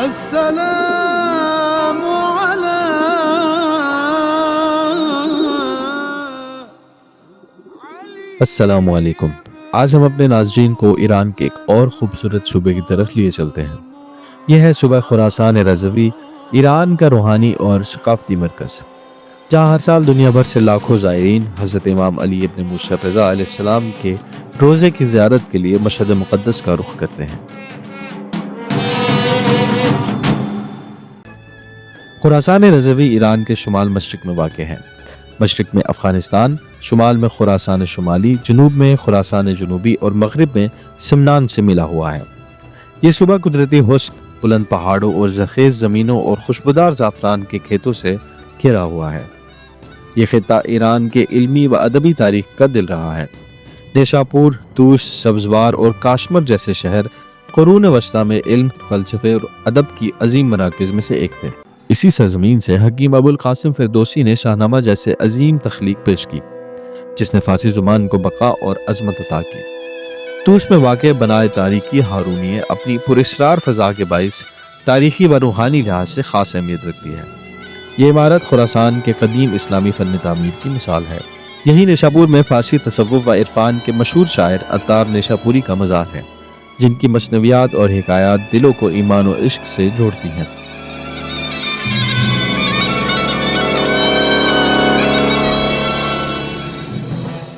السلام السلام علیکم۔ آج ہم اپنے ناظرین کو ایران کے ایک اور خوبصورت صوبے کی طرف لیے چلتے ہیں۔ یہ ہے صوبہ خراسان رضوی، ایران کا روحانی اور ثقافتی مرکز، جہاں ہر سال دنیا بھر سے لاکھوں زائرین حضرت امام علی ابن موسیٰ رضا علیہ السلام کے روضے کی زیارت کے لیے مشہد مقدس کا رخ کرتے ہیں۔ خراسان رضوی ایران کے شمال مشرق میں واقع ہے۔ مشرق میں افغانستان، شمال میں خراسان شمالی، جنوب میں خراسان جنوبی اور مغرب میں سمنان سے ملا ہوا ہے۔ یہ صوبہ قدرتی حسن، بلند پہاڑوں اور زرخیز زمینوں اور خوشبودار زعفران کے کھیتوں سے گھرا ہوا ہے۔ یہ خطہ ایران کے علمی و ادبی تاریخ کا دل رہا ہے۔ نیشاپور، توش، سبزوار اور کاشمر جیسے شہر قرون وسطیٰ میں علم، فلسفے اور ادب کی عظیم مراکز میں سے ایک تھے۔ اسی سرزمین سے حکیم ابو القاسم فردوسی نے شاہنامہ جیسے عظیم تخلیق پیش کی، جس نے فارسی زبان کو بقا اور عظمت عطا کی۔ توش میں واقع بنائے تاریخی ہارونیہ اپنی پراسرار فضا کے باعث تاریخی و روحانی لحاظ سے خاص اہمیت رکھتی ہے۔ یہ عمارت خراسان کے قدیم اسلامی فن تعمیر کی مثال ہے۔ یہی نیشاپور میں فارسی تصوف و عرفان کے مشہور شاعر عطار نیشاپوری کا مزار ہے، جن کی مثنویات اور حکایات دلوں کو ایمان و عشق سے جوڑتی ہیں۔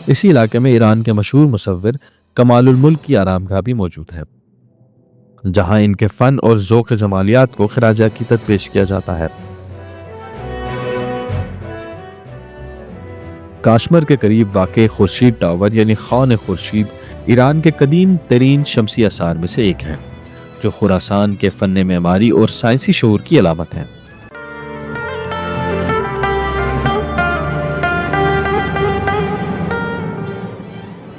اسی علاقے میں ایران کے مشہور مصور کمال الملک کی آرامگاہ بھی موجود ہے، جہاں ان کے فن اور ذوق جمالیات کو خراج عقیدت پیش کیا جاتا ہے۔ کاشمر کے قریب واقع خورشید ٹاور یعنی خان خورشید ایران کے قدیم ترین شمسی آثار میں سے ایک ہے، جو خراسان کے فن معماری اور سائنسی شعور کی علامت ہے۔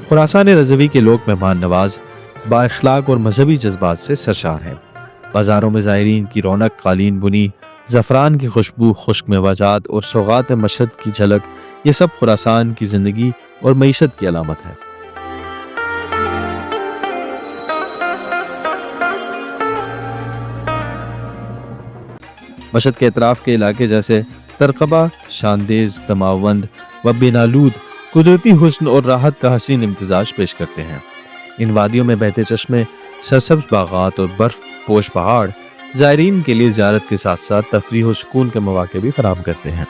خراسان رضوی کے لوگ مہمان نواز، با اخلاق اور مذہبی جذبات سے سرشار ہیں۔ بازاروں میں زائرین کی رونق، قالین بنی، زعفران کی خوشبو، خشک میوہ اور سوغات مشہد کی جھلک، یہ سب خراسان کی زندگی اور معیشت کی علامت ہے۔ مشہد کے اطراف کے علاقے جیسے ترقبہ، شاندیز، دماوند و بینالود قدرتی حسن اور راحت کا حسین امتزاج پیش کرتے ہیں۔ ان وادیوں میں بہتے چشمے، سرسبز باغات اور برف پوش پہاڑ زائرین کے لیے زیارت کے ساتھ ساتھ تفریح و سکون کے مواقع بھی فراہم کرتے ہیں۔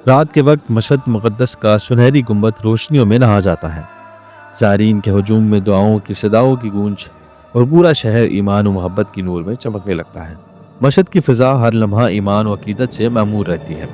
رات کے وقت مشہد مقدس کا سنہری گنبد روشنیوں میں نہا جاتا ہے۔ زائرین کے ہجوم میں دعاؤں کی صداؤں کی گونج اور پورا شہر ایمان و محبت کی نور میں چمکنے لگتا ہے۔ مشہد کی فضا ہر لمحہ ایمان و عقیدت سے معمور رہتی ہے۔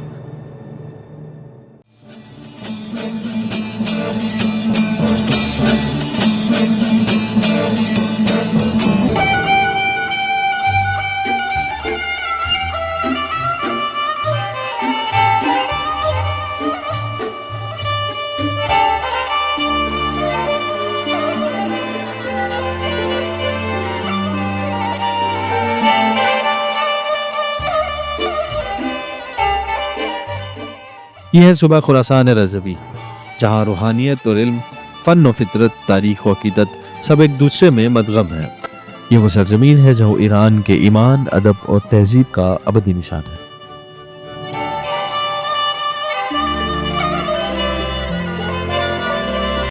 یہ ہے صوبہ خراسان رضوی، جہاں روحانیت اور علم، فن و فطرت، تاریخ و عقیدت سب ایک دوسرے میں مدغم ہیں۔ یہ وہ سرزمین ہے جہاں ایران کے ایمان، ادب اور تہذیب کا ابدی نشان ہے۔